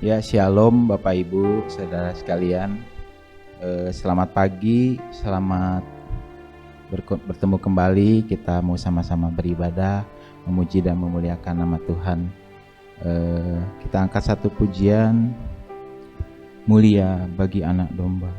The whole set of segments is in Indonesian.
Ya, shalom Bapak Ibu, saudara sekalian. Selamat pagi, selamat bertemu kembali. Kita mau sama-sama beribadah, memuji dan memuliakan nama Tuhan. Kita angkat satu pujian, mulia bagi anak domba.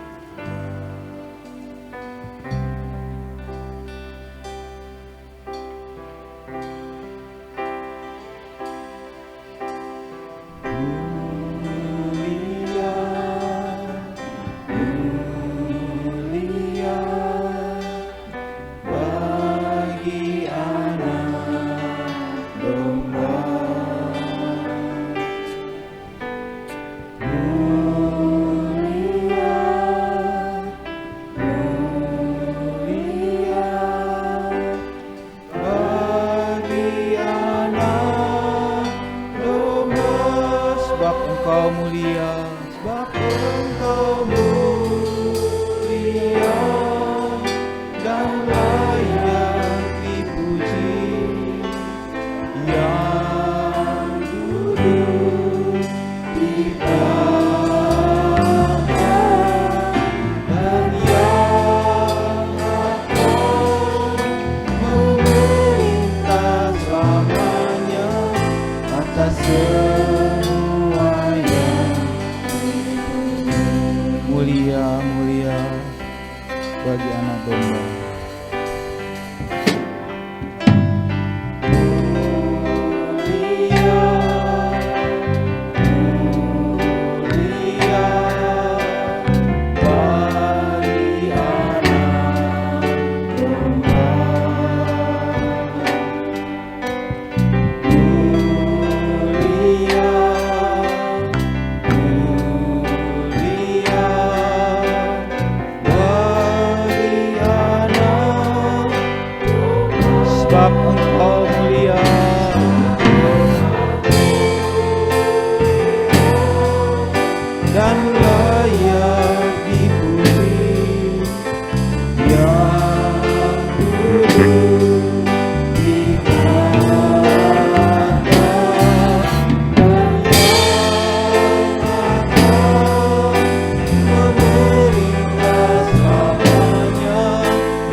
Mulia bagi anak domba. Sebab Engkau mulia, dan layak dipuji, yang duduk di tahta dan yang akan memerintah selamanya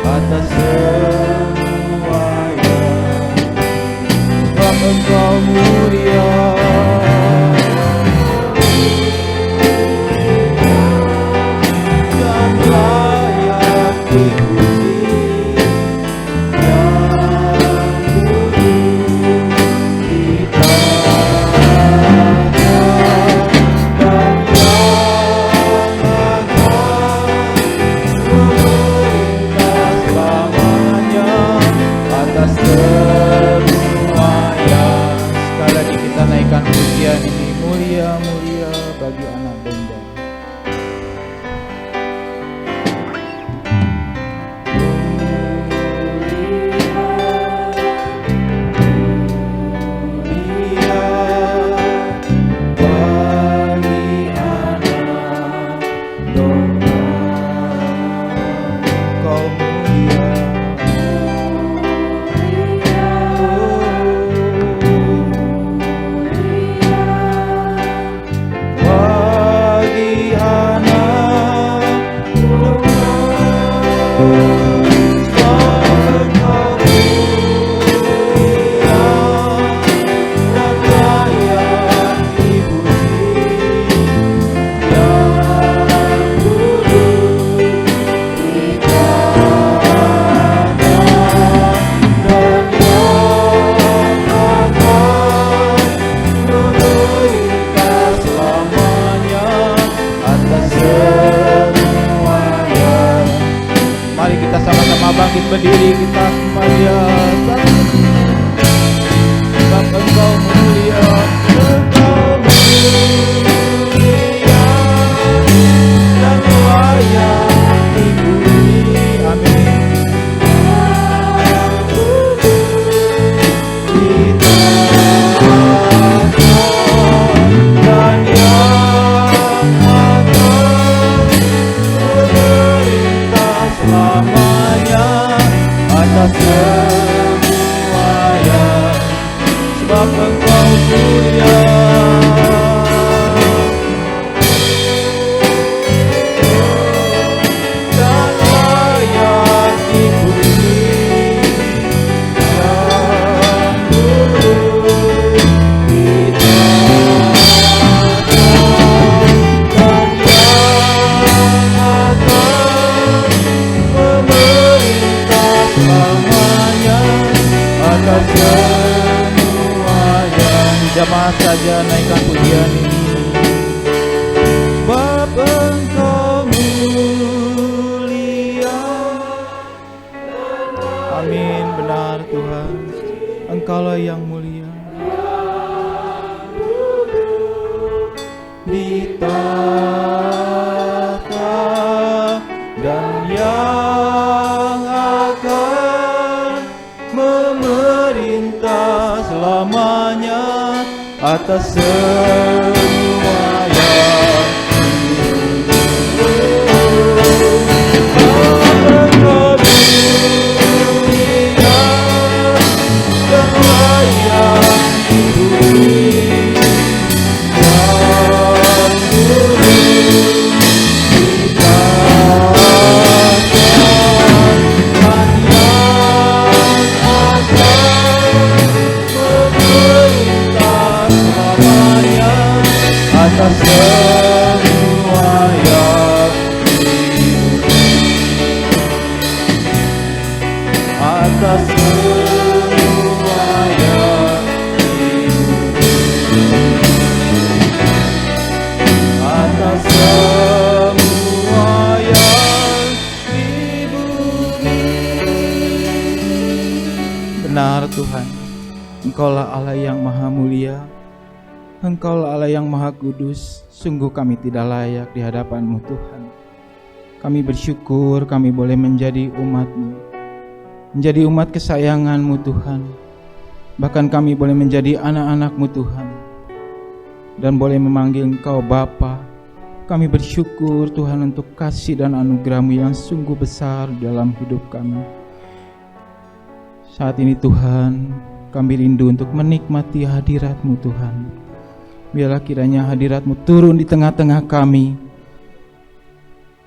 atas Engkau mulia, dan layak dipuji, yang duduk di tahta dan yang akan memerintah selamanya atas sekali lagi kita naikkan pujian ini, mulia bagi anak domba. Bangkit berdiri kita sembahyang. Sebab Engkau mulia, Engkau mulia, dan layak dipuji. Amin. Kita dan yang akan tahta dan yang akan memerintah selamanya atas semua yang atas semua yang hidup, atas semua yang hidup, atas semua yang di bumi. Benar Tuhan, Engkaulah Allah yang maha mulia, Engkaulah Allah yang maha kudus. Sungguh kami tidak layak di hadapan-Mu Tuhan. Kami bersyukur kami boleh menjadi umat-Mu, menjadi umat kesayangan-Mu Tuhan. Bahkan kami boleh menjadi anak-anak-Mu Tuhan, dan boleh memanggil Engkau Bapa. Kami bersyukur Tuhan untuk kasih dan anugerah-Mu yang sungguh besar dalam hidup kami. Saat ini Tuhan, kami rindu untuk menikmati hadirat-Mu Tuhan. Biarlah kiranya hadirat-Mu turun di tengah-tengah kami.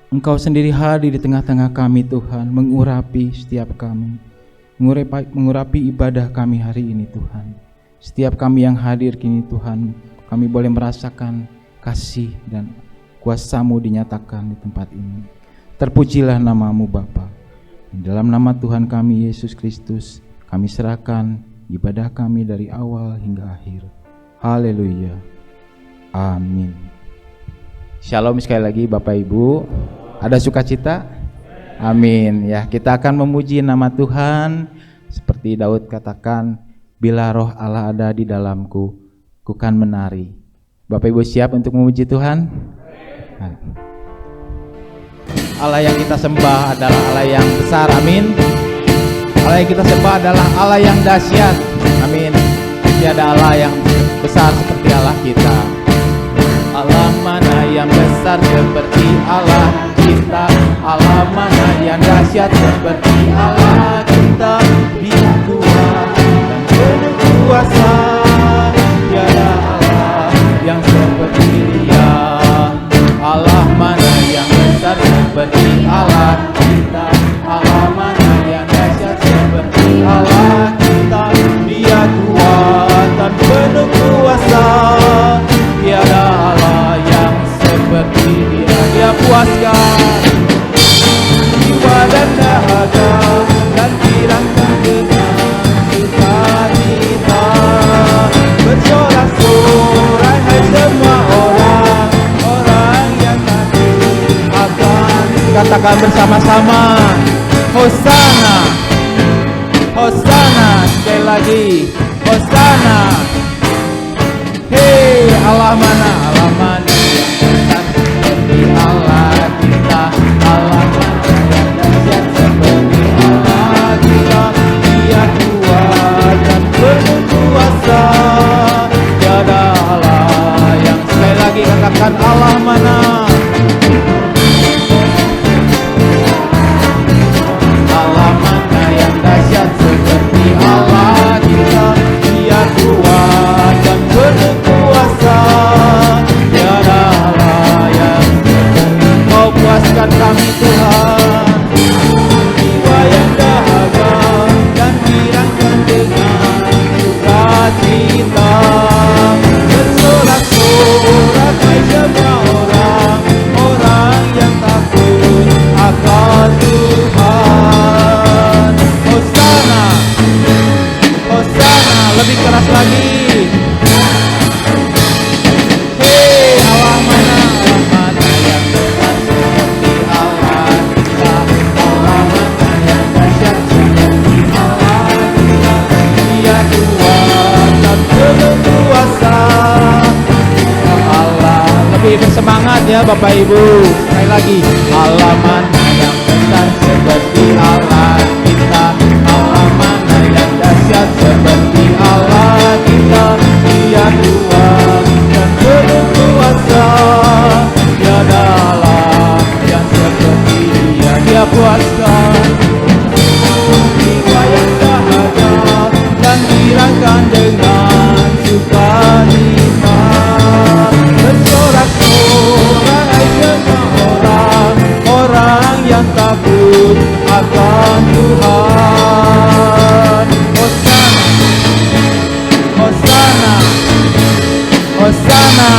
Engkau sendiri hadir di tengah-tengah kami Tuhan, mengurapi setiap kami, mengurapi ibadah kami hari ini Tuhan. Setiap kami yang hadir kini Tuhan, kami boleh merasakan kasih dan kuasa-Mu dinyatakan di tempat ini. Terpujilah nama-Mu Bapa. Dalam nama Tuhan kami Yesus Kristus, kami serahkan ibadah kami dari awal hingga akhir. Haleluya. Amin. Shalom sekali lagi Bapak Ibu. Ada sukacita? Amin. Ya, kita akan memuji nama Tuhan seperti Daud katakan, bila roh Allah ada di dalamku, ku kan menari. Bapak Ibu siap untuk memuji Tuhan? Allah yang kita sembah adalah Allah yang besar. Amin. Allah yang kita sembah adalah Allah yang dahsyat. Amin. Tiada Allah yang besar seperti Allah kita. Allah mana yang besar seperti Allah kita? Allah mana yang dahsyat seperti Allah kita? Dia kuat dan penuh kuasa, tiada Allah yang seperti Dia. Allah mana yang besar seperti Allah kita? Allah mana yang dahsyat seperti Allah kita? Dia kuat dan penuh kuasa, tiada Allah yang seperti Dia. Dia puaskan jiwa dan dahaga dan kirangkan dengan sukacita. Bersorak-sorai hai semua orang yang nanti akan katakan bersama-sama Hosana, Hosana. Sekali lagi Hosana. Hei, Allah mana yang besar seperti Allah kita? Allah mana yang dahsyat seperti Allah kita? Dia kuat dan penuh kuasa, tiada Allah yang, sekali lagi katakan Allah mana? Allah mana yang dahsyat seperti Allah kita? Dia kuat dan penuh kuasa, tiada Allah yang Kau puaskan kami Tuhan. Jiwa yang dahaga dan kirangkan dengan sukacita. Bersorak-sorak hai semua orang Semangat ya Bapak Ibu. Sekali lagi, Allah mana yang besar seperti Allah kita, Allah mana yang dahsyat seperti Allah kita. Dia Tuhan dan penuh kuasa, tiada Allah yang seperti Dia. Dia puaskan jiwa yang dahaga dan dirangkan dengan sukacita. Bersorak-sorai semua orang yang takut akan Tuhan. Hosana, Hosana,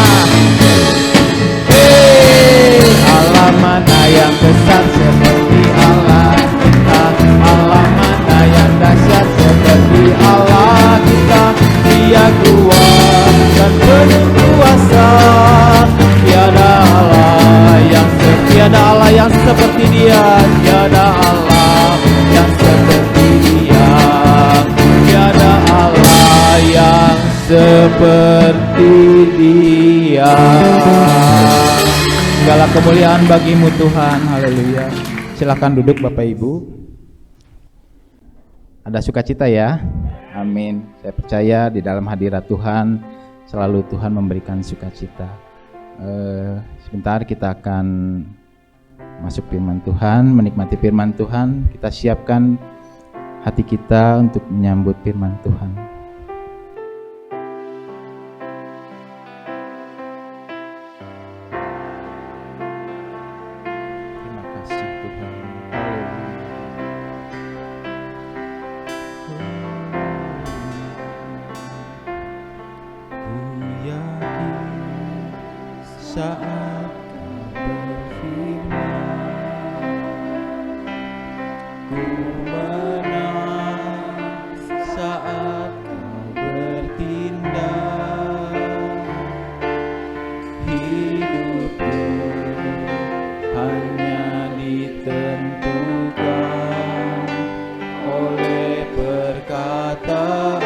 Allah mana yang besar seperti Allah kita, Allah mana yang dahsyat seperti Allah kita. Dia kuat dan penuh kuasa, tiada Allah yang seperti Dia, tiada Allah yang seperti Dia, tiada Allah yang seperti Dia. Segala kemuliaan bagimu Tuhan, haleluya. Silakan duduk Bapak Ibu. Ada sukacita ya? Amin. Saya percaya di dalam hadirat Tuhan selalu Tuhan memberikan sukacita. Sebentar kita akan masuk firman Tuhan, menikmati firman Tuhan. Kita siapkan hati kita untuk menyambut firman Tuhan. Terima kasih Tuhan. Saat kau berfirman, ku menang. Saat kau bertindak, hidupku hanya ditentukan oleh perkataan.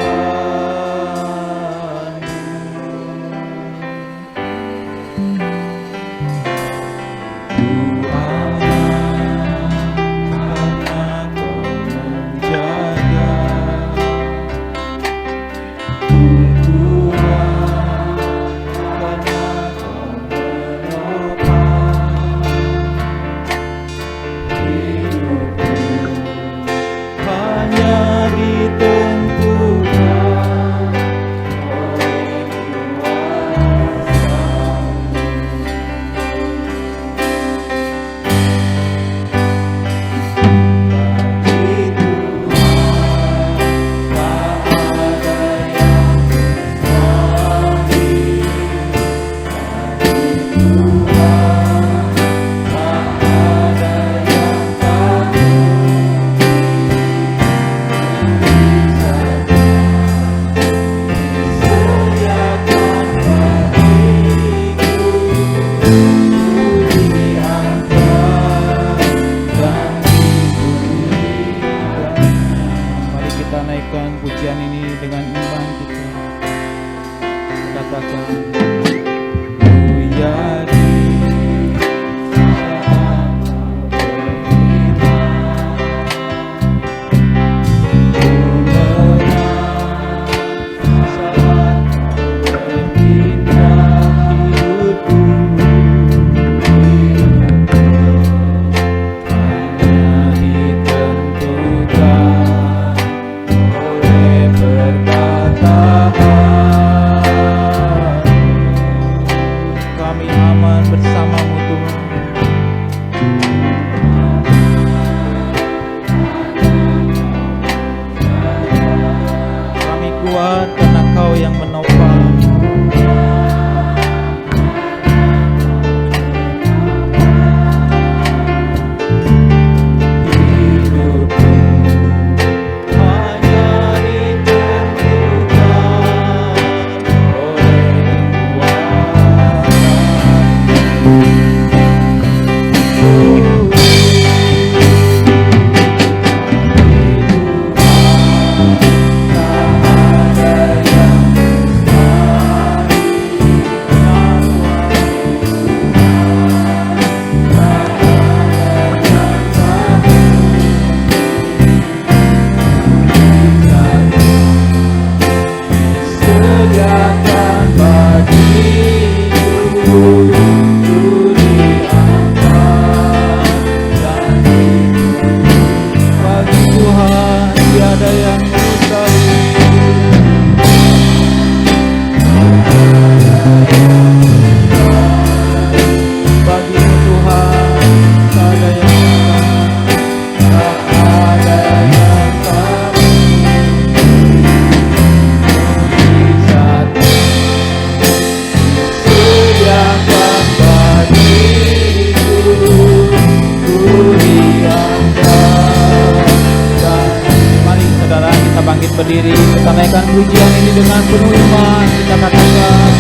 dengan penuh iman kita katakan,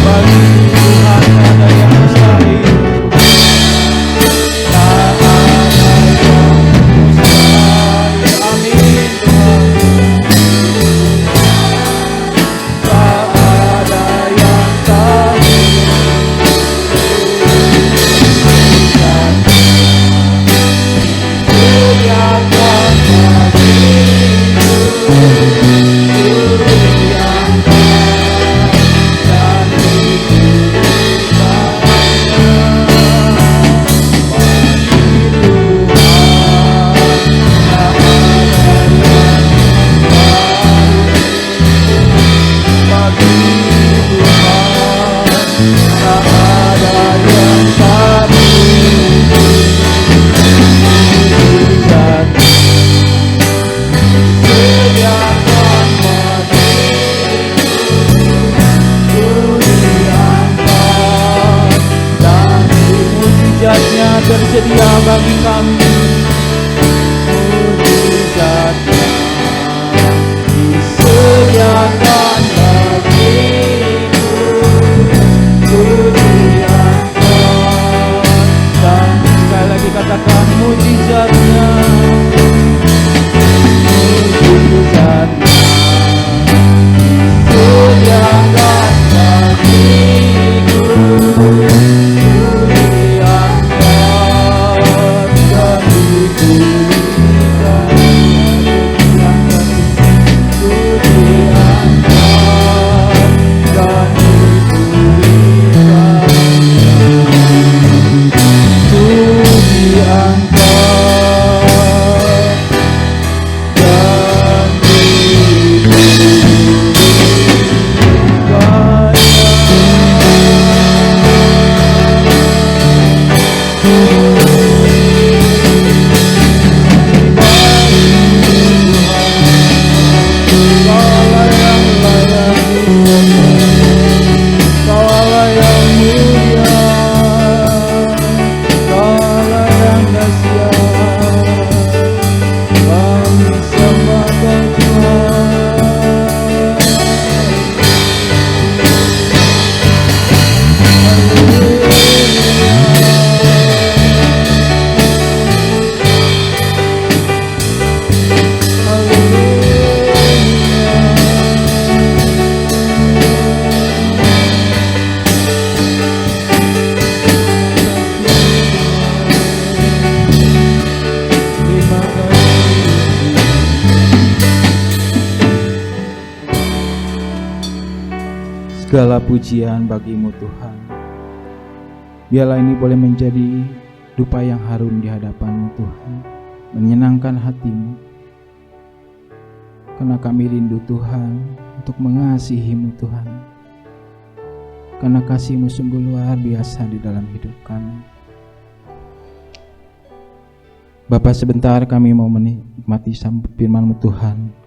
bagi Tuhan ada yang mustahil. Tersedia bagi kami mujizatnya, disediakan bagiku, ku diangkat. Dan sekali lagi katakan mujizatnya, mujizatnya disediakan bagiku, segala pujian bagimu Tuhan. Biarlah ini boleh menjadi dupa yang harum di hadapan-Mu Tuhan, menyenangkan hati-Mu. Karena kami rindu Tuhan untuk mengasihi-Mu Tuhan. Karena kasih-Mu sungguh luar biasa di dalam hidup kami. Bapa, sebentar kami mau menikmati firman-Mu Tuhan.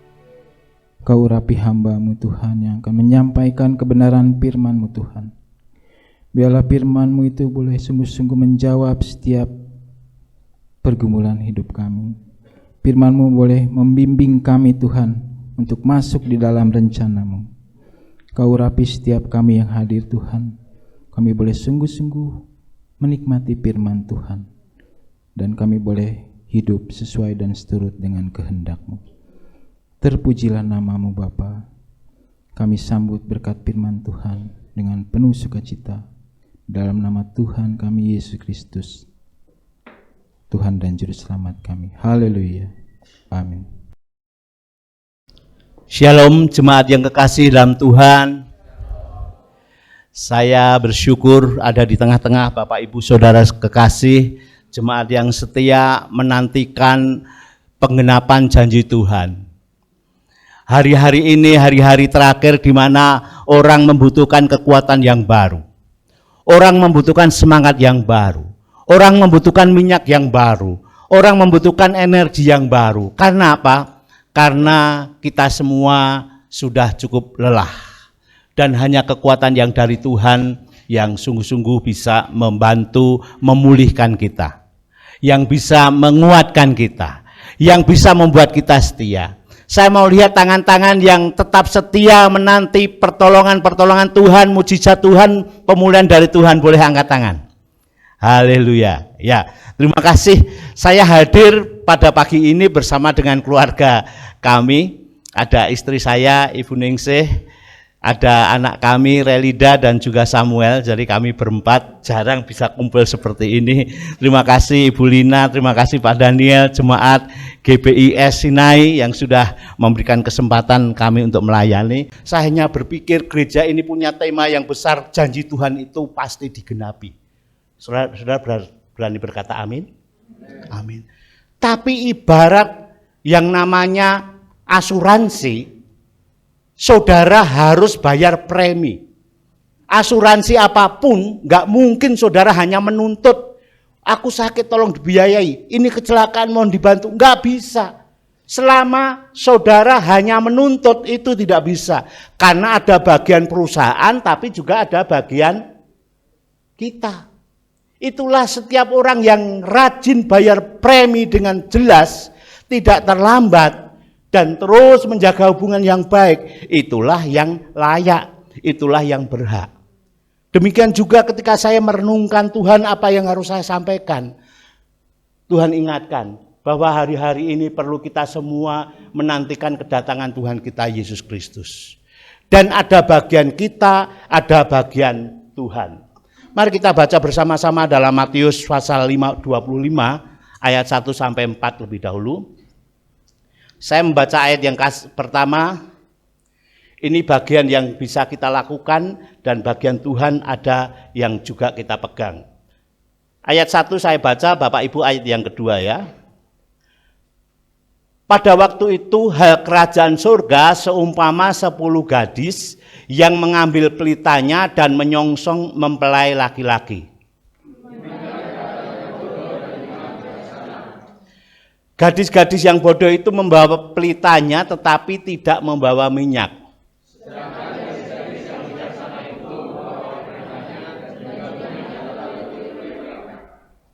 Kau urapi hamba-Mu Tuhan yang akan menyampaikan kebenaran firman-Mu Tuhan. Biarlah firman-Mu itu boleh sungguh-sungguh menjawab setiap pergumulan hidup kami. Firman-Mu boleh membimbing kami Tuhan untuk masuk di dalam rencana-Mu. Kau urapi setiap kami yang hadir Tuhan. Kami boleh sungguh-sungguh menikmati firman Tuhan. Dan kami boleh hidup sesuai dan seturut dengan kehendak-Mu. Terpujilah nama-Mu Bapa. Kami sambut berkat firman Tuhan dengan penuh sukacita. Dalam nama Tuhan kami Yesus Kristus, Tuhan dan Juru Selamat kami. Haleluya. Amin. Shalom jemaat yang kekasih dalam Tuhan. Saya bersyukur ada di tengah-tengah Bapak Ibu Saudara kekasih, jemaat yang setia menantikan penggenapan janji Tuhan. Hari-hari ini hari-hari terakhir di mana orang membutuhkan kekuatan yang baru. Orang membutuhkan semangat yang baru. Orang membutuhkan minyak yang baru. Orang membutuhkan energi yang baru. Karena apa? Karena kita semua sudah cukup lelah. Dan hanya kekuatan yang dari Tuhan yang sungguh-sungguh bisa membantu memulihkan kita. Yang bisa menguatkan kita. Yang bisa membuat kita setia. Saya mau lihat tangan-tangan yang tetap setia menanti pertolongan-pertolongan Tuhan, mujizat Tuhan, pemulihan dari Tuhan. Boleh angkat tangan. Haleluya. Ya, terima kasih. Saya hadir pada pagi ini bersama dengan keluarga kami. Ada istri saya, Ibu Ningsih, ada anak kami Relida dan juga Samuel. Jadi kami berempat jarang bisa kumpul seperti ini. Terima kasih Ibu Lina, terima kasih Pak Daniel, jemaat GBIS Sinai yang sudah memberikan kesempatan kami untuk melayani. Saya hanya berpikir gereja ini punya tema yang besar, janji Tuhan itu pasti digenapi. Saudara berani berkata amin? Amin. Tapi ibarat yang namanya asuransi, saudara harus bayar premi. Asuransi apapun, nggak mungkin saudara hanya menuntut, aku sakit tolong dibiayai, ini kecelakaan mohon dibantu, nggak bisa. Selama saudara hanya menuntut itu tidak bisa. Karena ada bagian perusahaan tapi juga ada bagian kita. Itulah setiap orang yang rajin bayar premi dengan jelas, tidak terlambat, dan terus menjaga hubungan yang baik, itulah yang layak, itulah yang berhak. Demikian juga ketika saya merenungkan Tuhan apa yang harus saya sampaikan. Tuhan ingatkan bahwa hari-hari ini perlu kita semua menantikan kedatangan Tuhan kita Yesus Kristus. Dan ada bagian kita, ada bagian Tuhan. Mari kita baca bersama-sama dalam Matius pasal 25 ayat 1 sampai 4 lebih dahulu. Saya membaca ayat yang pertama, ini bagian yang bisa kita lakukan dan bagian Tuhan ada yang juga kita pegang. Ayat 1 saya baca, Bapak Ibu ayat yang kedua ya. Pada waktu itu kerajaan surga seumpama 10 gadis yang mengambil pelitanya dan menyongsong mempelai laki-laki. Gadis-gadis yang bodoh itu membawa pelitanya tetapi tidak membawa minyak.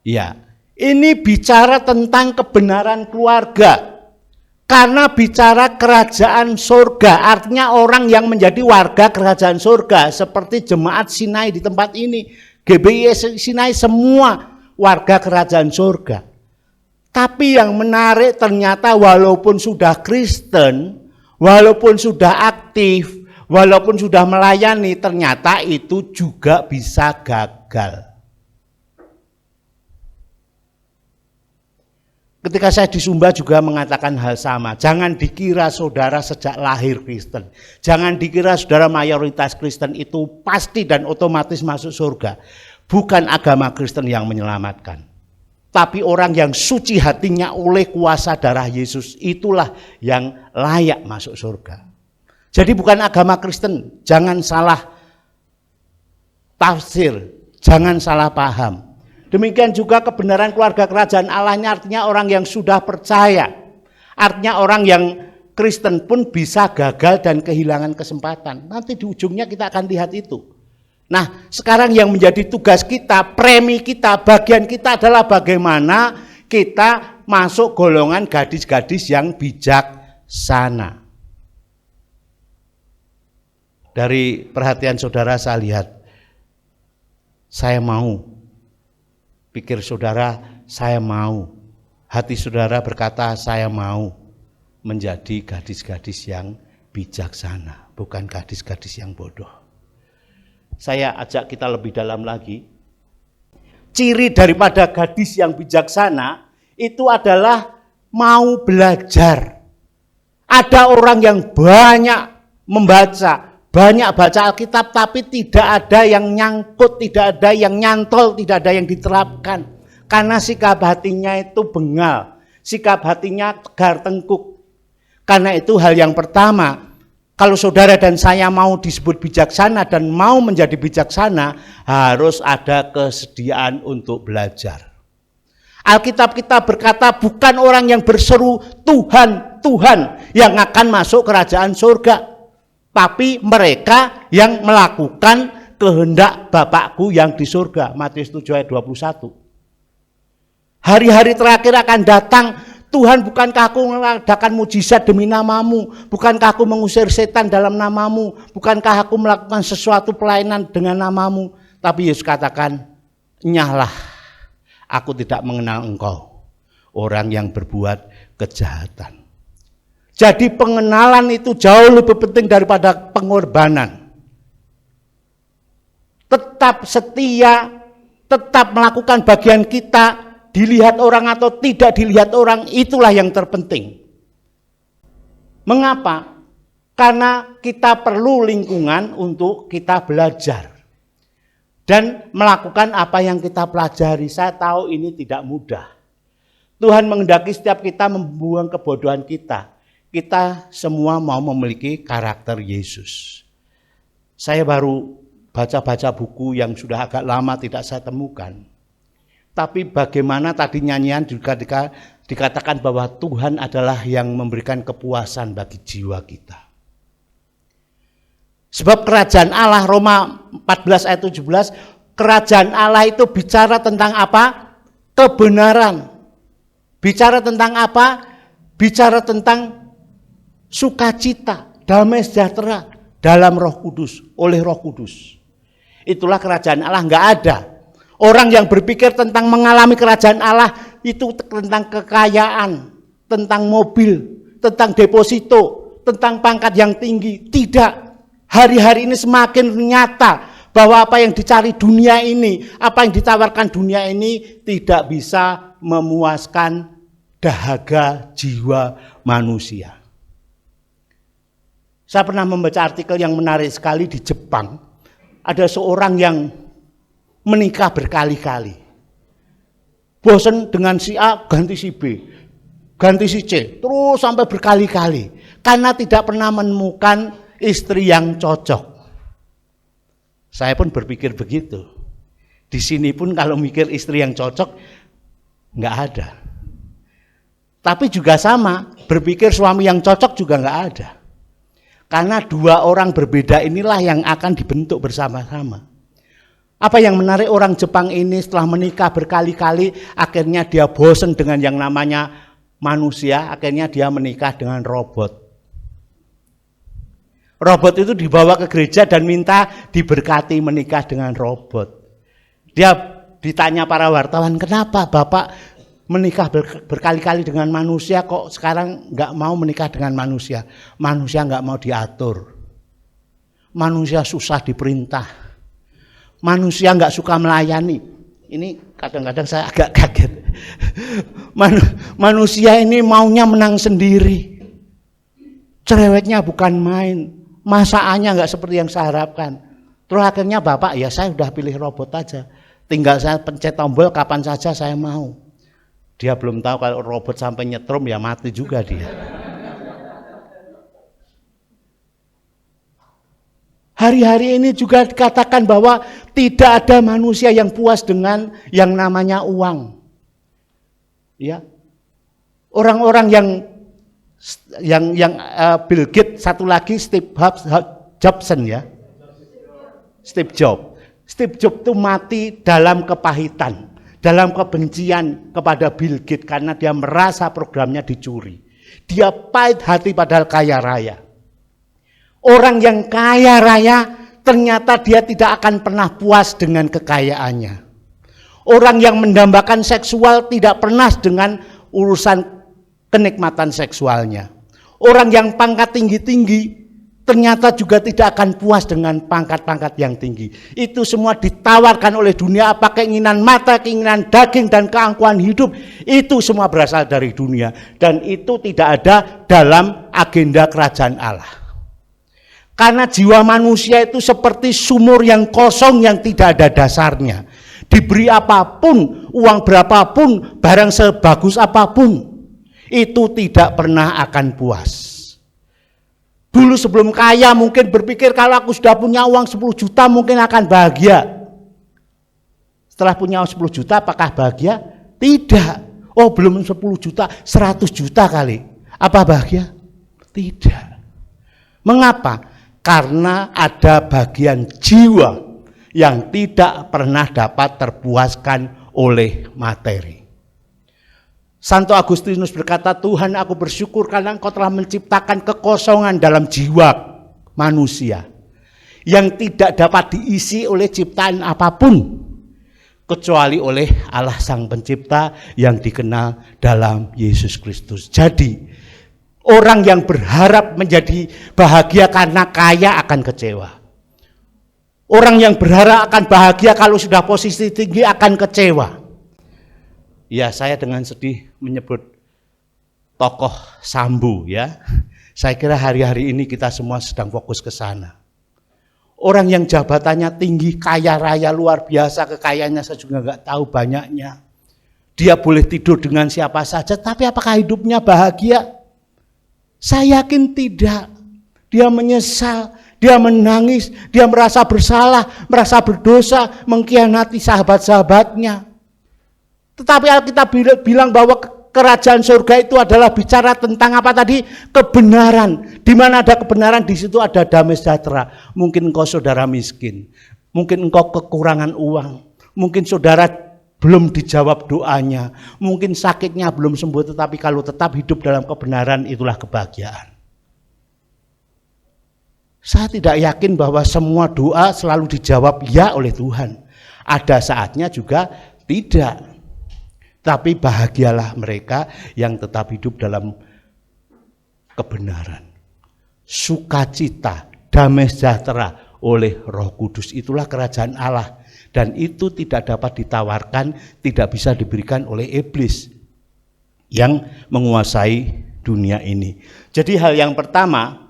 Ya, ini bicara tentang kebenaran keluarga. Karena bicara kerajaan surga, artinya orang yang menjadi warga kerajaan surga seperti jemaat Sinai di tempat ini, GBIS Sinai semua warga kerajaan surga. Tapi yang menarik ternyata walaupun sudah Kristen, walaupun sudah aktif, walaupun sudah melayani, ternyata itu juga bisa gagal. Ketika saya di Sumba juga mengatakan hal sama. Jangan dikira saudara sejak lahir Kristen. Jangan dikira saudara mayoritas Kristen itu pasti dan otomatis masuk surga. Bukan agama Kristen yang menyelamatkan. Tapi orang yang suci hatinya oleh kuasa darah Yesus, itulah yang layak masuk surga. Jadi bukan agama Kristen, jangan salah tafsir, jangan salah paham. Demikian juga kebenaran keluarga kerajaan Allahnya artinya orang yang sudah percaya. Artinya orang yang Kristen pun bisa gagal dan kehilangan kesempatan. Nanti di ujungnya kita akan lihat itu. Nah, sekarang yang menjadi tugas kita, premi kita, bagian kita adalah bagaimana kita masuk golongan gadis-gadis yang bijaksana. Dari perhatian saudara saya lihat, saya mau. Pikir saudara, saya mau. Hati saudara berkata, saya mau menjadi gadis-gadis yang bijaksana, bukan gadis-gadis yang bodoh. Saya ajak kita lebih dalam lagi. Ciri daripada gadis yang bijaksana itu adalah mau belajar. Ada orang yang banyak membaca, banyak baca Alkitab tapi tidak ada yang nyangkut, tidak ada yang nyantol, tidak ada yang diterapkan. Karena sikap hatinya itu bengal, sikap hatinya tegar tengkuk. Karena itu hal yang pertama, kalau saudara dan saya mau disebut bijaksana dan mau menjadi bijaksana, harus ada kesediaan untuk belajar. Alkitab kita berkata bukan orang yang berseru Tuhan, Tuhan yang akan masuk kerajaan surga. Tapi mereka yang melakukan kehendak Bapakku yang di surga. Matius 7 ayat 21. Hari-hari terakhir akan datang, Tuhan, bukankah aku mengadakan mujizat demi namamu? Bukankah aku mengusir setan dalam namamu? Bukankah aku melakukan sesuatu pelayanan dengan namamu? Tapi Yesus katakan, nyahlah, aku tidak mengenal engkau, orang yang berbuat kejahatan. Jadi pengenalan itu jauh lebih penting daripada pengorbanan. Tetap setia, tetap melakukan bagian kita. Dilihat orang atau tidak dilihat orang, itulah yang terpenting. Mengapa? Karena kita perlu lingkungan untuk kita belajar dan melakukan apa yang kita pelajari. Saya tahu ini tidak mudah. Tuhan menghendaki setiap kita membuang kebodohan kita. Kita semua mau memiliki karakter Yesus. Saya baru baca-baca buku yang sudah agak lama tidak saya temukan. Tapi bagaimana tadi nyanyian juga dikatakan bahwa Tuhan adalah yang memberikan kepuasan bagi jiwa kita. Sebab kerajaan Allah, Roma 14 ayat 17, kerajaan Allah itu bicara tentang apa? Kebenaran. Bicara tentang apa? Bicara tentang sukacita, damai sejahtera dalam Roh Kudus, oleh Roh Kudus. Itulah kerajaan Allah, enggak ada. Orang yang berpikir tentang mengalami kerajaan Allah itu tentang kekayaan, tentang mobil, tentang deposito, tentang pangkat yang tinggi. Tidak. Hari-hari ini semakin nyata bahwa apa yang dicari dunia ini, apa yang ditawarkan dunia ini tidak bisa memuaskan dahaga jiwa manusia. Saya pernah membaca artikel yang menarik sekali di Jepang. Ada seorang yang menikah berkali-kali. Bosan dengan si A, ganti si B, ganti si C, terus sampai berkali-kali. Karena tidak pernah menemukan istri yang cocok. Saya pun berpikir begitu. Di sini pun kalau mikir istri yang cocok, nggak ada. Tapi juga sama, berpikir suami yang cocok juga nggak ada. Karena dua orang berbeda inilah yang akan dibentuk bersama-sama. Apa yang menarik, orang Jepang ini setelah menikah berkali-kali, akhirnya dia bosan dengan yang namanya manusia, akhirnya dia menikah dengan robot. Robot itu dibawa ke gereja dan minta diberkati menikah dengan robot. Dia ditanya para wartawan, kenapa Bapak menikah berkali-kali dengan manusia, kok sekarang nggak mau menikah dengan manusia? Manusia nggak mau diatur. Manusia susah diperintah. Manusia nggak suka melayani. Ini kadang-kadang saya agak kaget. Manusia ini maunya menang sendiri. Cerewetnya bukan main. Masakannya nggak seperti yang saya harapkan. Terus akhirnya Bapak, ya saya udah pilih robot aja. Tinggal saya pencet tombol kapan saja saya mau. Dia belum tahu kalau robot sampai nyetrum ya mati juga dia. Hari-hari ini juga dikatakan bahwa tidak ada manusia yang puas dengan yang namanya uang. Ya. Orang-orang yang Bill Gates, satu lagi Steve Jobs ya. Steve Jobs itu mati dalam kepahitan, dalam kebencian kepada Bill Gates karena dia merasa programnya dicuri. Dia pahit hati padahal kaya raya. Orang yang kaya raya ternyata dia tidak akan pernah puas dengan kekayaannya. Orang yang mendambakan seksual tidak pernah dengan urusan kenikmatan seksualnya. Orang yang pangkat tinggi-tinggi ternyata juga tidak akan puas dengan pangkat-pangkat yang tinggi. Itu semua ditawarkan oleh dunia, apa keinginan mata, keinginan daging, dan keangkuhan hidup. Itu semua berasal dari dunia. Dan itu tidak ada dalam agenda kerajaan Allah. Karena jiwa manusia itu seperti sumur yang kosong yang tidak ada dasarnya. Diberi apapun, uang berapapun, barang sebagus apapun, itu tidak pernah akan puas. Dulu sebelum kaya mungkin berpikir kalau aku sudah punya uang 10 juta mungkin akan bahagia. Setelah punya 10 juta apakah bahagia? Tidak. Oh belum 10 juta, 100 juta kali. Apa bahagia? Tidak. Mengapa? Karena ada bagian jiwa yang tidak pernah dapat terpuaskan oleh materi. Santo Agustinus berkata, Tuhan, aku bersyukur karena Engkau telah menciptakan kekosongan dalam jiwa manusia yang tidak dapat diisi oleh ciptaan apapun kecuali oleh Allah Sang Pencipta yang dikenal dalam Yesus Kristus. Jadi orang yang berharap menjadi bahagia karena kaya akan kecewa. Orang yang berharap akan bahagia kalau sudah posisi tinggi akan kecewa. Ya, saya dengan sedih menyebut tokoh Sambu ya. Saya kira hari-hari ini kita semua sedang fokus ke sana. Orang yang jabatannya tinggi, kaya raya, luar biasa kekayaannya, saya juga nggak tahu banyaknya. Dia boleh tidur dengan siapa saja, tapi apakah hidupnya bahagia? Saya yakin tidak. Dia menyesal, dia menangis, dia merasa bersalah, merasa berdosa, mengkhianati sahabat-sahabatnya. Tetapi Alkitab bilang bahwa kerajaan surga itu adalah bicara tentang apa tadi? Kebenaran. Di mana ada kebenaran, di situ ada damai sejahtera. Mungkin engkau saudara miskin, mungkin engkau kekurangan uang, mungkin saudara belum dijawab doanya, mungkin sakitnya belum sembuh, tetapi kalau tetap hidup dalam kebenaran itulah kebahagiaan. Saya tidak yakin bahwa semua doa selalu dijawab ya oleh Tuhan. Ada saatnya juga tidak. Tapi bahagialah mereka yang tetap hidup dalam kebenaran. Sukacita, damai sejahtera oleh Roh Kudus. Itulah kerajaan Allah. Dan itu tidak dapat ditawarkan, tidak bisa diberikan oleh iblis yang menguasai dunia ini. Jadi hal yang pertama,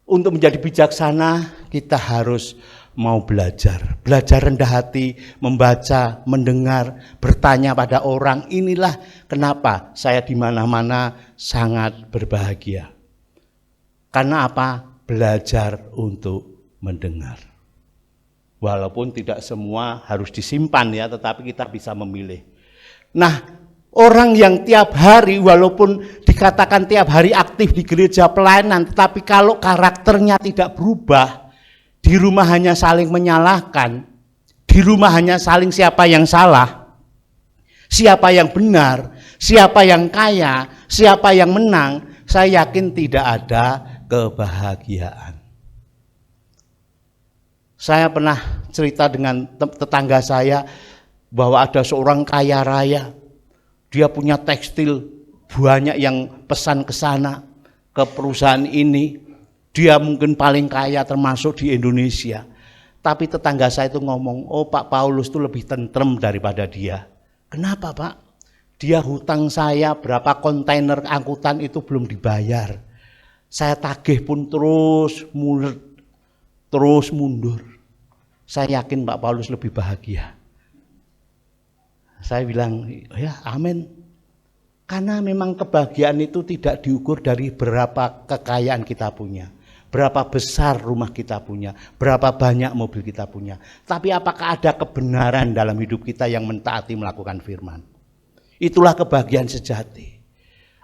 untuk menjadi bijaksana kita harus mau belajar rendah hati, membaca, mendengar, bertanya pada orang. Inilah kenapa saya di mana-mana sangat berbahagia. Karena apa? Belajar untuk mendengar. Walaupun tidak semua harus disimpan ya, tetapi kita bisa memilih. Nah, orang yang tiap hari, walaupun dikatakan tiap hari aktif di gereja pelayanan, tetapi kalau karakternya tidak berubah, di rumah hanya saling menyalahkan, di rumah hanya saling siapa yang salah, siapa yang benar, siapa yang kaya, siapa yang menang, saya yakin tidak ada kebahagiaan. Saya pernah cerita dengan tetangga saya bahwa ada seorang kaya raya, dia punya tekstil banyak yang pesan ke sana, ke perusahaan ini. Dia mungkin paling kaya termasuk di Indonesia. Tapi tetangga saya itu ngomong, oh Pak Paulus itu lebih tentrem daripada dia. Kenapa Pak? Dia hutang saya berapa kontainer angkutan itu belum dibayar. Saya tagih pun terus mundur. Saya yakin Pak Paulus lebih bahagia. Saya bilang, ya amin. Karena memang kebahagiaan itu tidak diukur dari berapa kekayaan kita punya. Berapa besar rumah kita punya, berapa banyak mobil kita punya. Tapi apakah ada kebenaran dalam hidup kita yang mentaati melakukan firman? Itulah kebahagiaan sejati.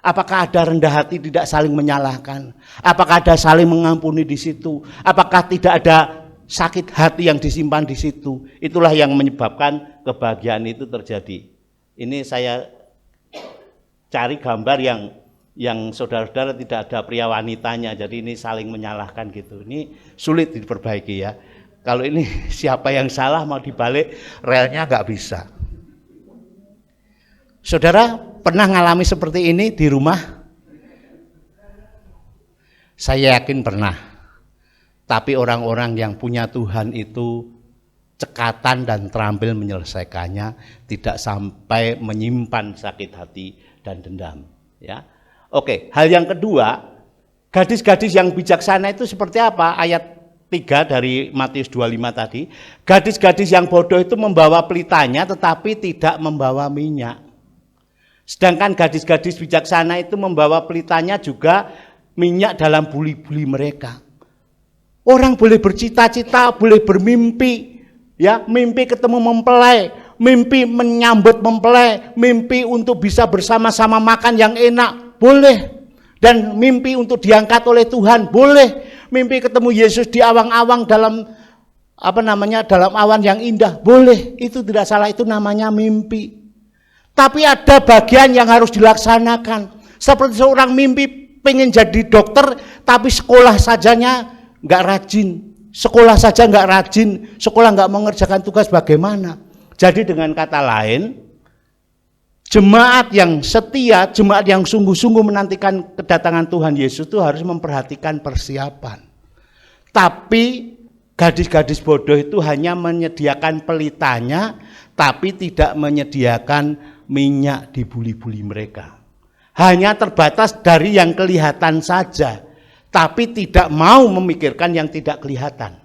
Apakah ada rendah hati, tidak saling menyalahkan? Apakah ada saling mengampuni di situ? Apakah tidak ada sakit hati yang disimpan di situ? Itulah yang menyebabkan kebahagiaan itu terjadi. Ini saya cari gambar yang saudara-saudara tidak ada pria wanitanya, jadi ini saling menyalahkan gitu. Ini sulit diperbaiki ya. Kalau ini siapa yang salah mau dibalik relnya nggak bisa. Saudara pernah ngalami seperti ini di rumah? Saya yakin pernah. Tapi orang-orang yang punya Tuhan itu cekatan dan terampil menyelesaikannya, tidak sampai menyimpan sakit hati dan dendam ya. Oke, hal yang kedua, gadis-gadis yang bijaksana itu seperti apa? Ayat 3 dari Matius 25 tadi. Gadis-gadis yang bodoh itu membawa pelitanya tetapi tidak membawa minyak. Sedangkan gadis-gadis bijaksana itu membawa pelitanya juga minyak dalam buli-buli mereka. Orang boleh bercita-cita, boleh bermimpi, ya, mimpi ketemu mempelai, mimpi menyambut mempelai, mimpi untuk bisa bersama-sama makan yang enak. Boleh. Dan mimpi untuk diangkat oleh Tuhan, boleh. Mimpi ketemu Yesus di awang-awang dalam dalam awan yang indah, boleh. Itu tidak salah, itu namanya mimpi. Tapi ada bagian yang harus dilaksanakan. Seperti seorang mimpi pengen jadi dokter, tapi sekolah sajanya nggak rajin. Sekolah saja nggak rajin, sekolah nggak mengerjakan tugas bagaimana. Jadi dengan kata lain, jemaat yang setia, jemaat yang sungguh-sungguh menantikan kedatangan Tuhan Yesus itu harus memperhatikan persiapan. Tapi gadis-gadis bodoh itu hanya menyediakan pelitanya, tapi tidak menyediakan minyak di buli-buli mereka. Hanya terbatas dari yang kelihatan saja, tapi tidak mau memikirkan yang tidak kelihatan.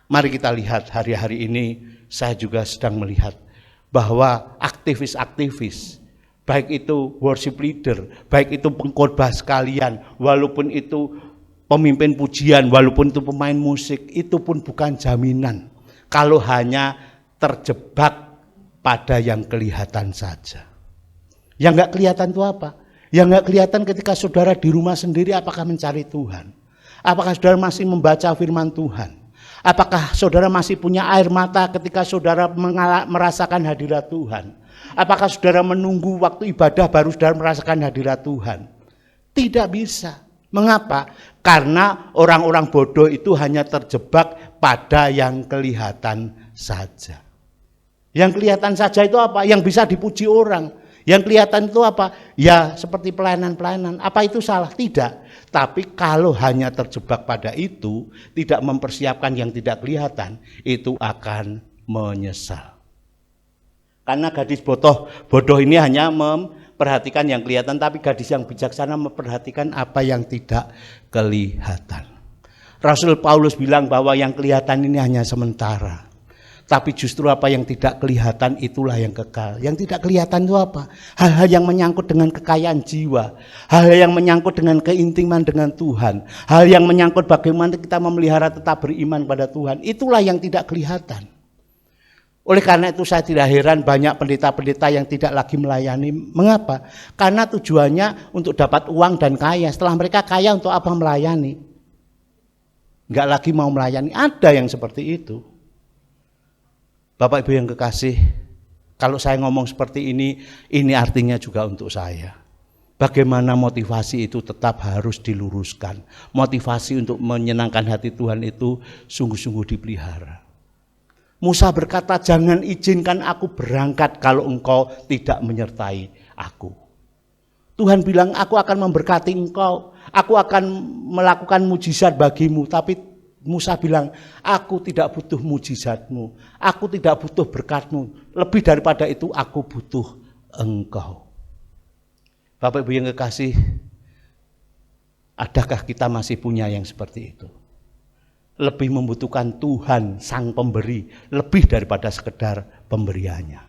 Mari kita lihat hari-hari ini, saya juga sedang melihat bahwa aktivis-aktivis, baik itu worship leader, baik itu pengkhotbah sekalian, walaupun itu pemimpin pujian, walaupun itu pemain musik, itu pun bukan jaminan kalau hanya terjebak pada yang kelihatan saja. Yang nggak kelihatan itu apa? Yang nggak kelihatan ketika saudara di rumah sendiri, apakah mencari Tuhan? Apakah saudara masih membaca firman Tuhan? Apakah saudara masih punya air mata ketika saudara merasakan hadirat Tuhan? Apakah saudara menunggu waktu ibadah baru saudara merasakan hadirat Tuhan? Tidak bisa. Mengapa? Karena orang-orang bodoh itu hanya terjebak pada yang kelihatan saja. Yang kelihatan saja itu apa? Yang bisa dipuji orang. Yang kelihatan itu apa? Ya seperti pelayanan-pelayanan. Apa itu salah? Tidak. Tapi kalau hanya terjebak pada itu, tidak mempersiapkan yang tidak kelihatan, itu akan menyesal. Karena gadis bodoh ini hanya memperhatikan yang kelihatan, tapi gadis yang bijaksana memperhatikan apa yang tidak kelihatan. Rasul Paulus bilang bahwa yang kelihatan ini hanya sementara. Tapi justru apa yang tidak kelihatan itulah yang kekal. Yang tidak kelihatan itu apa? Hal-hal yang menyangkut dengan kekayaan jiwa. Hal-hal yang menyangkut dengan keintiman dengan Tuhan. Hal yang menyangkut bagaimana kita memelihara tetap beriman pada Tuhan. Itulah yang tidak kelihatan. Oleh karena itu saya tidak heran banyak pendeta-pendeta yang tidak lagi melayani. Mengapa? Karena tujuannya untuk dapat uang dan kaya. Setelah mereka kaya untuk apa melayani? Enggak lagi mau melayani. Ada yang seperti itu. Bapak Ibu yang kekasih, kalau saya ngomong seperti ini artinya juga untuk saya. Bagaimana motivasi itu tetap harus diluruskan. Motivasi untuk menyenangkan hati Tuhan itu sungguh-sungguh dipelihara. Musa berkata, jangan izinkan aku berangkat kalau engkau tidak menyertai aku. Tuhan bilang, aku akan memberkati engkau. Aku akan melakukan mujizat bagimu. Tapi Musa bilang, aku tidak butuh mujizatmu, aku tidak butuh berkatmu, lebih daripada itu aku butuh engkau. Bapak Ibu yang kekasih, adakah kita masih punya yang seperti itu? Lebih membutuhkan Tuhan sang pemberi, lebih daripada sekedar pemberiannya.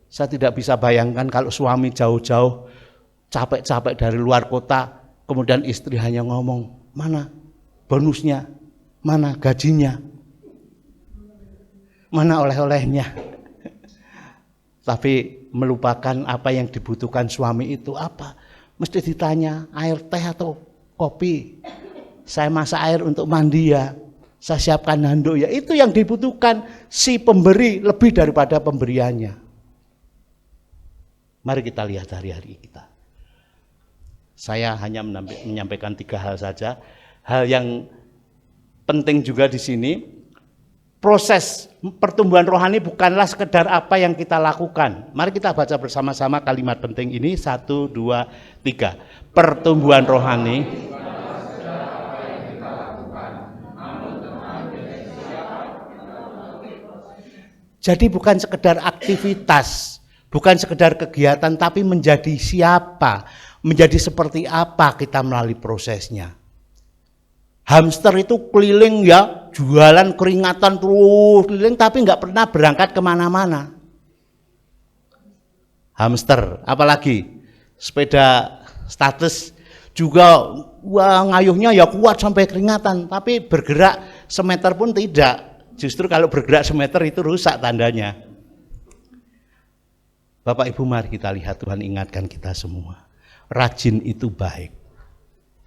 Saya tidak bisa bayangkan kalau suami jauh-jauh, capek-capek dari luar kota, kemudian istri hanya ngomong, mana bonusnya, mana gajinya, mana oleh-olehnya. Tapi melupakan apa yang dibutuhkan suami itu apa. Mesti ditanya, air teh atau kopi? Saya masak air untuk mandi ya, saya siapkan handuk ya. Itu yang dibutuhkan si pemberi lebih daripada pemberiannya. Mari kita lihat hari-hari kita. Saya hanya menyampaikan 3 hal saja. Hal yang penting juga di sini, proses pertumbuhan rohani bukanlah sekedar apa yang kita lakukan. Mari kita baca bersama-sama kalimat penting ini, 1, 2, 3. Pertumbuhan rohani jadi bukan sekedar aktivitas, bukan sekedar kegiatan, tapi menjadi siapa, menjadi seperti apa kita melalui prosesnya. Hamster itu keliling ya, jualan keringatan terus keliling, tapi nggak pernah berangkat kemana-mana. Hamster, apalagi sepeda status juga, wah ngayuhnya ya kuat sampai keringatan, tapi bergerak semeter pun tidak. Justru kalau bergerak semeter itu rusak tandanya. Bapak Ibu, mari kita lihat, Tuhan ingatkan kita semua. Rajin itu baik,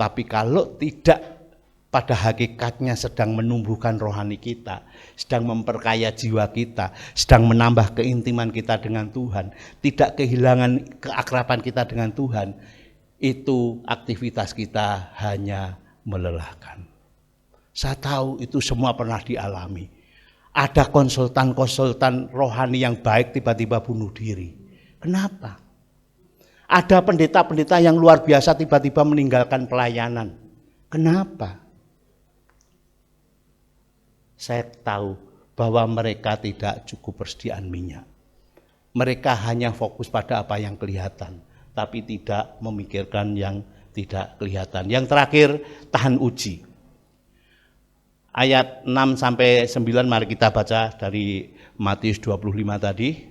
tapi kalau tidak pada hakikatnya sedang menumbuhkan rohani kita, sedang memperkaya jiwa kita, sedang menambah keintiman kita dengan Tuhan, tidak kehilangan keakraban kita dengan Tuhan, itu aktivitas kita hanya melelahkan. Saya tahu itu semua pernah dialami. Ada konsultan-konsultan rohani yang baik tiba-tiba bunuh diri. Kenapa? Ada pendeta-pendeta yang luar biasa tiba-tiba meninggalkan pelayanan. Kenapa? Saya tahu bahwa mereka tidak cukup persediaan minyak. Mereka hanya fokus pada apa yang kelihatan, tapi tidak memikirkan yang tidak kelihatan. Yang terakhir, tahan uji. Ayat 6-9 mari kita baca dari Matius 25 tadi.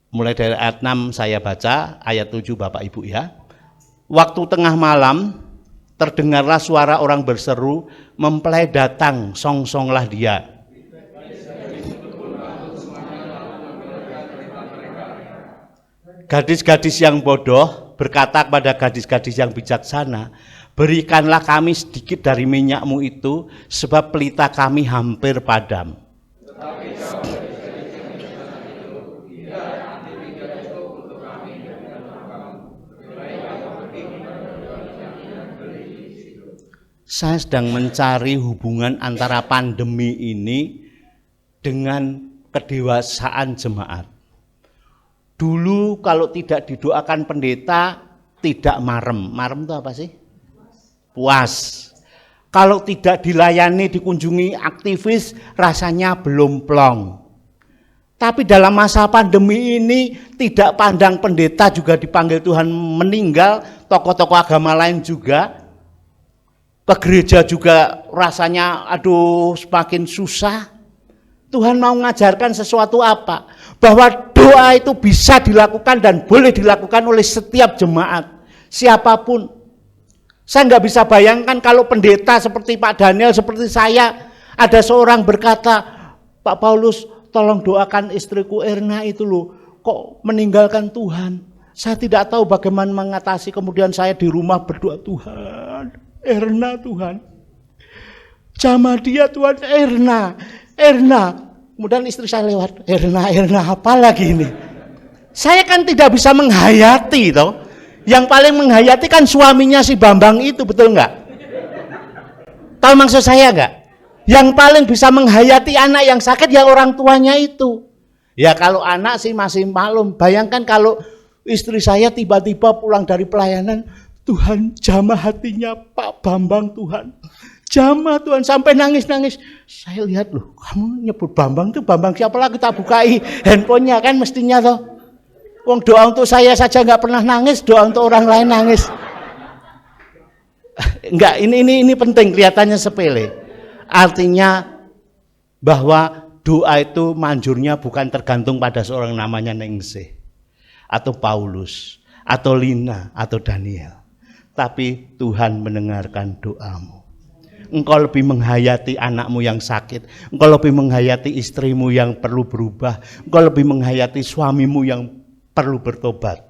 Mulai dari ayat 6 saya baca, ayat 7 Bapak Ibu ya. Waktu tengah malam terdengarlah suara orang berseru, mempelai datang, songsonglah dia. Gadis-gadis yang bodoh berkata kepada gadis-gadis yang bijaksana, berikanlah kami sedikit dari minyakmu itu, sebab pelita kami hampir padam. Saya sedang mencari hubungan antara pandemi ini dengan kedewasaan jemaat. Dulu kalau tidak didoakan pendeta, tidak marem. Marem itu apa sih? Puas. Kalau tidak dilayani, dikunjungi aktivis, rasanya belum plong. Tapi dalam masa pandemi ini, tidak pandang pendeta juga dipanggil Tuhan meninggal, tokoh-tokoh agama lain juga, ke gereja juga rasanya aduh semakin susah. Tuhan mau mengajarkan sesuatu apa? Bahwa doa itu bisa dilakukan dan boleh dilakukan oleh setiap jemaat, siapapun. Saya nggak bisa bayangkan kalau pendeta seperti Pak Daniel, seperti saya, ada seorang berkata, Pak Paulus tolong doakan istriku Erna itu loh, kok meninggalkan Tuhan. Saya tidak tahu bagaimana mengatasi, kemudian saya di rumah berdoa, Tuhan, Erna Tuhan. Jamah dia Tuhan, Erna. Kemudian istri saya lewat, Erna apa lagi ini? Saya kan tidak bisa menghayati toh. Yang paling menghayati kan suaminya si Bambang itu, betul enggak? Tahu maksud saya enggak? Yang paling bisa menghayati anak yang sakit ya orang tuanya itu. Ya kalau anak sih masih maklum. Bayangkan kalau istri saya tiba-tiba pulang dari pelayanan, Tuhan jamah hatinya Pak Bambang Tuhan. Jamah Tuhan sampai nangis-nangis. Saya lihat loh, kamu nyebut Bambang tuh Bambang siapa lagi, kita bukai handphonenya kan mestinya toh. Wong doa untuk saya saja nggak pernah nangis, doa untuk orang lain nangis. Enggak, ini penting, kelihatannya sepele. Artinya bahwa doa itu manjurnya bukan tergantung pada seorang namanya Ningsih, atau Paulus, atau Lina, atau Daniel. Tapi Tuhan mendengarkan doamu. Engkau lebih menghayati anakmu yang sakit, engkau lebih menghayati istrimu yang perlu berubah, engkau lebih menghayati suamimu yang perlu bertobat.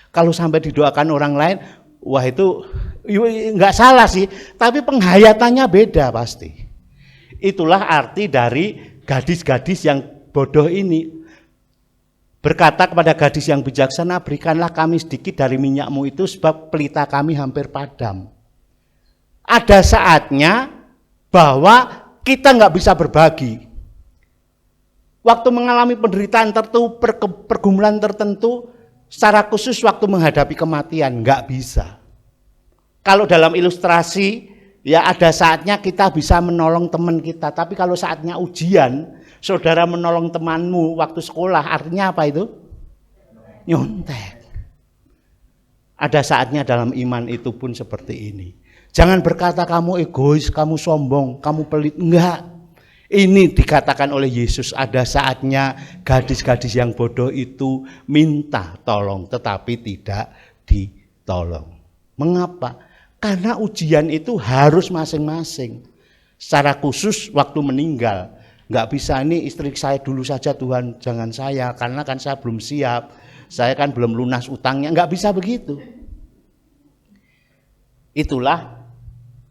Kalau sampai didoakan orang lain, wah itu nggak salah sih, tapi penghayatannya beda pasti. Itulah arti dari gadis-gadis yang bodoh ini. Berkata kepada gadis yang bijaksana, berikanlah kami sedikit dari minyakmu itu, sebab pelita kami hampir padam. Ada saatnya bahwa kita nggak bisa berbagi. Waktu mengalami penderitaan tertentu, pergumulan tertentu, secara khusus waktu menghadapi kematian, nggak bisa. Kalau dalam ilustrasi, ya ada saatnya kita bisa menolong teman kita. Tapi kalau saatnya ujian, saudara menolong temanmu waktu sekolah, artinya apa itu? Nyontek. Ada saatnya dalam iman itu pun seperti ini. Jangan berkata kamu egois, kamu sombong, kamu pelit. Enggak. Ini dikatakan oleh Yesus, ada saatnya gadis-gadis yang bodoh itu minta tolong tetapi tidak ditolong. Mengapa? Karena ujian itu harus masing-masing. Secara khusus waktu meninggal, nggak bisa ini istri saya dulu saja Tuhan, jangan saya, karena kan saya belum siap, saya kan belum lunas utangnya, nggak bisa begitu. Itulah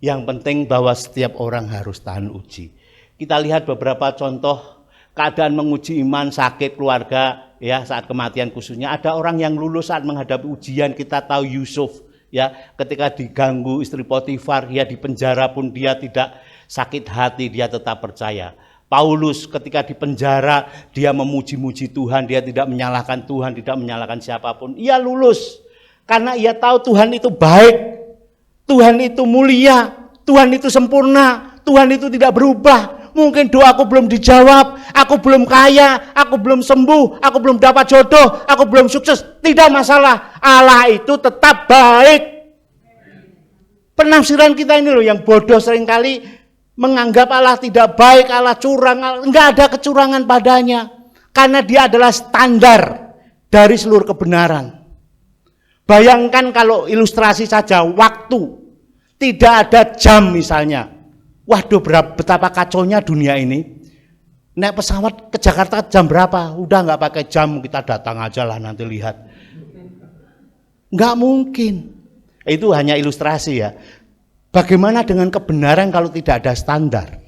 Yang penting bahwa setiap orang harus tahan uji. Kita lihat beberapa contoh keadaan menguji iman, sakit, keluarga, ya saat kematian khususnya. Ada orang yang lulus saat menghadapi ujian. Kita tahu Yusuf, ya ketika diganggu istri Potifar, ya di penjara pun dia tidak sakit hati, dia tetap percaya. Paulus ketika di penjara dia memuji-muji Tuhan, dia tidak menyalahkan Tuhan, tidak menyalahkan siapapun. Ia lulus karena ia tahu Tuhan itu baik. Tuhan itu mulia, Tuhan itu sempurna, Tuhan itu tidak berubah. Mungkin doaku belum dijawab, aku belum kaya, aku belum sembuh, aku belum dapat jodoh, aku belum sukses. Tidak masalah, Allah itu tetap baik. Penafsiran kita ini loh yang bodoh seringkali menganggap Allah tidak baik, Allah curang, enggak ada kecurangan padanya. Karena dia adalah standar dari seluruh kebenaran. Bayangkan kalau ilustrasi saja waktu, tidak ada jam misalnya. Waduh betapa kacaunya dunia ini. Naik pesawat ke Jakarta jam berapa? Udah nggak pakai jam, kita datang aja lah nanti lihat. Nggak mungkin. Itu hanya ilustrasi ya. Bagaimana dengan kebenaran kalau tidak ada standar?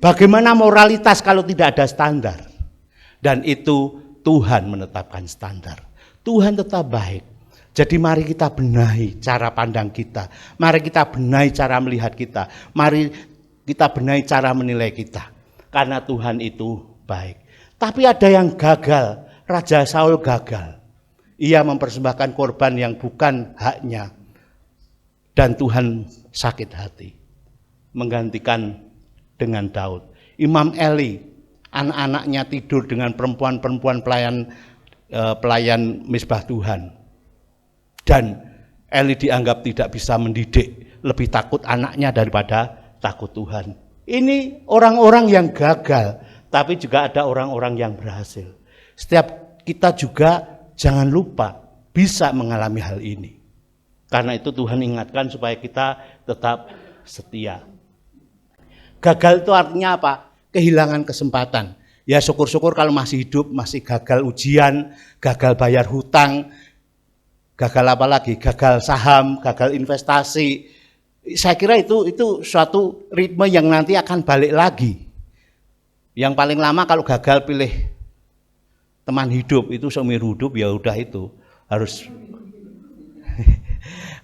Bagaimana moralitas kalau tidak ada standar? Dan itu Tuhan menetapkan standar. Tuhan tetap baik. Jadi mari kita benahi cara pandang kita. Mari kita benahi cara melihat kita. Mari kita benahi cara menilai kita. Karena Tuhan itu baik. Tapi ada yang gagal. Raja Saul gagal. Ia mempersembahkan korban yang bukan haknya. Dan Tuhan sakit hati. Menggantikan dengan Daud. Imam Eli, anak-anaknya tidur dengan perempuan-perempuan pelayan misbah Tuhan. Dan Eli dianggap tidak bisa mendidik, lebih takut anaknya daripada takut Tuhan. Ini orang-orang yang gagal, tapi juga ada orang-orang yang berhasil. Setiap kita juga jangan lupa bisa mengalami hal ini. Karena itu Tuhan ingatkan supaya kita tetap setia. Gagal itu artinya apa? Kehilangan kesempatan. Ya syukur-syukur kalau masih hidup, masih gagal ujian, gagal bayar hutang, gagal apa lagi? Gagal saham, gagal investasi. Saya kira itu suatu ritme yang nanti akan balik lagi. Yang paling lama kalau gagal pilih teman hidup itu seumur hidup, ya udah itu harus.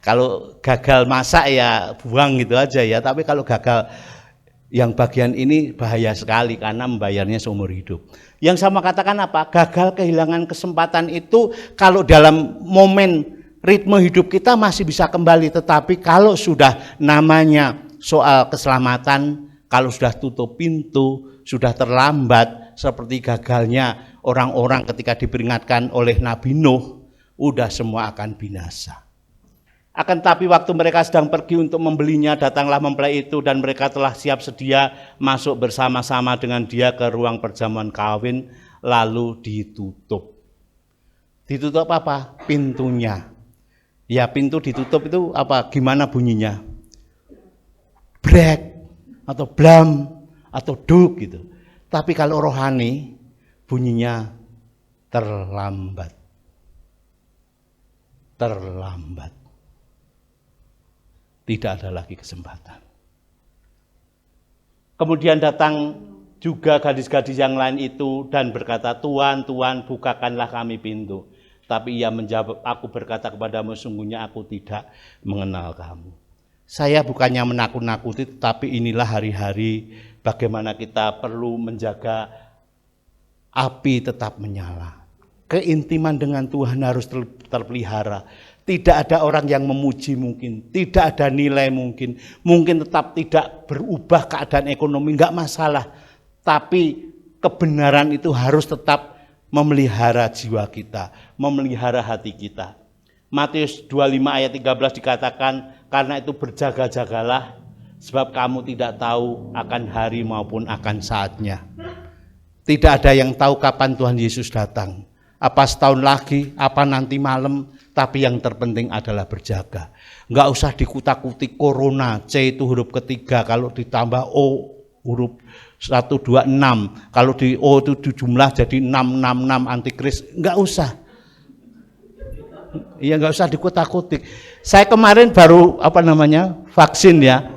Kalau gagal masak ya buang gitu aja ya. Tapi kalau gagal yang bagian ini bahaya sekali karena membayarnya seumur hidup. Yang sama katakan apa? Gagal kehilangan kesempatan itu kalau dalam momen ritme hidup kita masih bisa kembali. Tetapi kalau sudah namanya soal keselamatan, kalau sudah tutup pintu, sudah terlambat, seperti gagalnya orang-orang ketika diperingatkan oleh Nabi Nuh, udah semua akan binasa. Akan tapi waktu mereka sedang pergi untuk membelinya, datanglah mempelai itu dan mereka telah siap sedia masuk bersama-sama dengan dia ke ruang perjamuan kawin, lalu ditutup. Ditutup apa? Pintunya. Ya pintu ditutup itu apa? Gimana bunyinya? Brek atau blam atau duk gitu. Tapi kalau rohani bunyinya terlambat. Terlambat. Tidak ada lagi kesempatan. Kemudian datang juga gadis-gadis yang lain itu dan berkata, Tuhan, Tuhan, bukakanlah kami pintu. Tapi ia menjawab, aku berkata kepadamu, sungguhnya aku tidak mengenal kamu. Saya bukannya menakut-nakuti, tetapi inilah hari-hari bagaimana kita perlu menjaga api tetap menyala. Keintiman dengan Tuhan harus terpelihara. Tidak ada orang yang memuji mungkin, tidak ada nilai mungkin tetap tidak berubah keadaan ekonomi, enggak masalah. Tapi kebenaran itu harus tetap memelihara jiwa kita, memelihara hati kita. Matius 25 ayat 13 dikatakan, karena itu berjaga-jagalah, sebab kamu tidak tahu akan hari maupun akan saatnya. Tidak ada yang tahu kapan Tuhan Yesus datang. Apa setahun lagi, apa nanti malam, tapi yang terpenting adalah berjaga. Enggak usah dikutak-kutik corona, C itu huruf ketiga, kalau ditambah O huruf 126, kalau di O itu jumlah jadi 666 antikris, enggak usah. Ya nggak usah dikutak-kutik. Saya kemarin baru vaksin ya.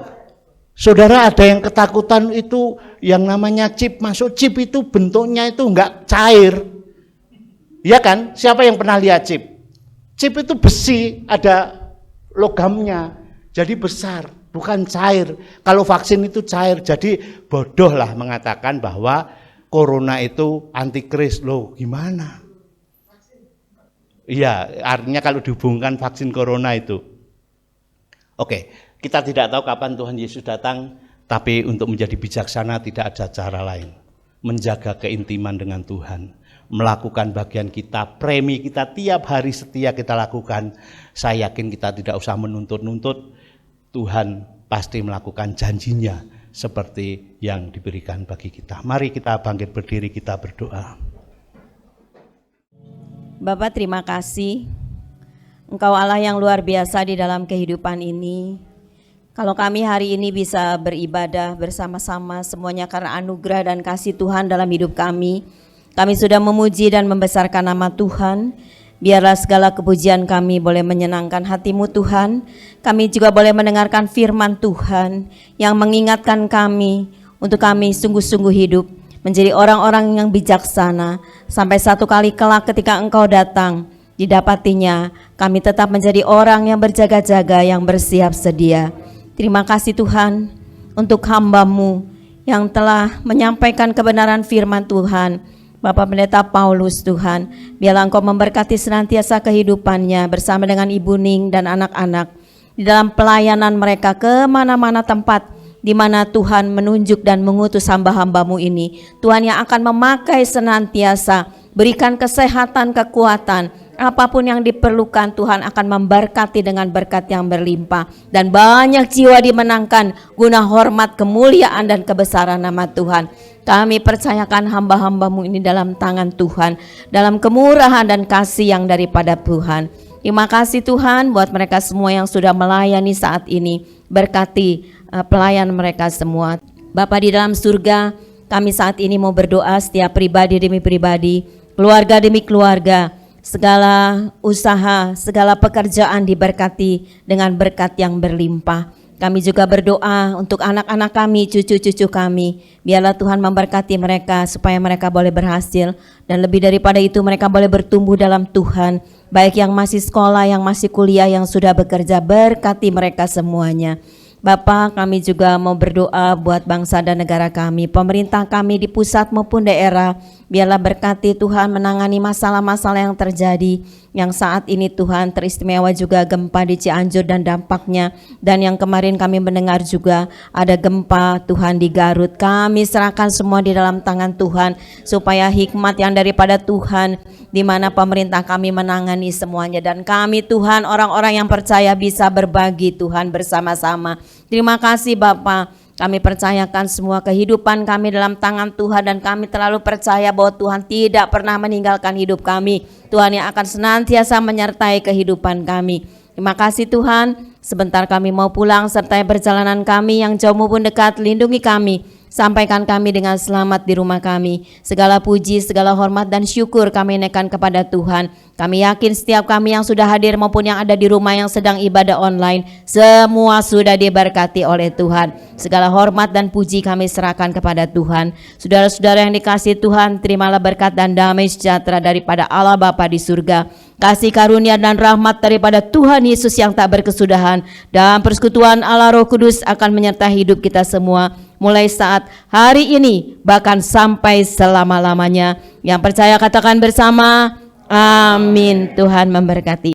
Saudara, ada yang ketakutan itu yang namanya chip masuk. Chip itu bentuknya itu nggak cair. Ya kan? Siapa yang pernah lihat chip? Chip itu besi, ada logamnya. Jadi besar, bukan cair. Kalau vaksin itu cair, jadi bodoh lah mengatakan bahwa corona itu antikris. Loh, gimana? Iya, artinya kalau dihubungkan vaksin corona itu. Oke, kita tidak tahu kapan Tuhan Yesus datang, tapi untuk menjadi bijaksana tidak ada cara lain. Menjaga keintiman dengan Tuhan, melakukan bagian kita, premi kita tiap hari setia kita lakukan. Saya yakin kita tidak usah menuntut-nuntut, Tuhan pasti melakukan janjinya seperti yang diberikan bagi kita. Mari kita bangkit berdiri, kita berdoa. Bapak, terima kasih. Engkau Allah yang luar biasa di dalam kehidupan ini. Kalau kami hari ini bisa beribadah bersama-sama semuanya karena anugerah dan kasih Tuhan dalam hidup kami. Kami sudah memuji dan membesarkan nama Tuhan. Biarlah segala kepujian kami boleh menyenangkan hati-Mu Tuhan. Kami juga boleh mendengarkan firman Tuhan yang mengingatkan kami untuk kami sungguh-sungguh hidup menjadi orang-orang yang bijaksana, sampai satu kali kelak ketika Engkau datang, didapatinya kami tetap menjadi orang yang berjaga-jaga, yang bersiap sedia. Terima kasih Tuhan untuk hamba-Mu yang telah menyampaikan kebenaran firman Tuhan, Bapak Pendeta Paulus Tuhan. Biarlah Engkau memberkati senantiasa kehidupannya bersama dengan Ibu Ning dan anak-anak di dalam pelayanan mereka ke mana-mana tempat di mana Tuhan menunjuk dan mengutus hamba-hamba-Mu ini. Tuhan yang akan memakai senantiasa, berikan kesehatan, kekuatan, apapun yang diperlukan Tuhan akan memberkati dengan berkat yang berlimpah. Dan banyak jiwa dimenangkan guna hormat, kemuliaan dan kebesaran nama Tuhan. Kami percayakan hamba-hamba-Mu ini dalam tangan Tuhan, dalam kemurahan dan kasih yang daripada Tuhan. Terima kasih Tuhan buat mereka semua yang sudah melayani saat ini. Berkati pelayan mereka semua. Bapa di dalam surga, kami saat ini mau berdoa setiap pribadi demi pribadi, keluarga demi keluarga, segala usaha, segala pekerjaan diberkati dengan berkat yang berlimpah. Kami juga berdoa untuk anak-anak kami, cucu-cucu kami. Biarlah Tuhan memberkati mereka supaya mereka boleh berhasil, dan lebih daripada itu mereka boleh bertumbuh dalam Tuhan. Baik yang masih sekolah, yang masih kuliah, yang sudah bekerja, berkati mereka semuanya. Bapak, kami juga mau berdoa buat bangsa dan negara kami, pemerintah kami di pusat maupun daerah. Biarlah berkati Tuhan menangani masalah-masalah yang terjadi. Yang saat ini Tuhan teristimewa juga gempa di Cianjur dan dampaknya. Dan yang kemarin kami mendengar juga ada gempa Tuhan di Garut. Kami serahkan semua di dalam tangan Tuhan, supaya hikmat yang daripada Tuhan, di mana pemerintah kami menangani semuanya. Dan kami Tuhan, orang-orang yang percaya bisa berbagi Tuhan bersama-sama. Terima kasih Bapak. Kami percayakan semua kehidupan kami dalam tangan Tuhan, dan kami terlalu percaya bahwa Tuhan tidak pernah meninggalkan hidup kami. Tuhan yang akan senantiasa menyertai kehidupan kami. Terima kasih Tuhan. Sebentar kami mau pulang, sertai perjalanan kami yang jauh maupun dekat, lindungi kami. Sampaikan kami dengan selamat di rumah kami. Segala puji, segala hormat dan syukur kami naikkan kepada Tuhan. Kami yakin setiap kami yang sudah hadir maupun yang ada di rumah yang sedang ibadah online, semua sudah diberkati oleh Tuhan. Segala hormat dan puji kami serahkan kepada Tuhan. Saudara-saudara yang dikasihi Tuhan, terimalah berkat dan damai sejahtera daripada Allah Bapa di surga, kasih karunia dan rahmat daripada Tuhan Yesus yang tak berkesudahan, dan persekutuan Allah Roh Kudus akan menyertai hidup kita semua, mulai saat hari ini bahkan sampai selama-lamanya. Yang percaya katakan bersama, amin. Tuhan memberkati.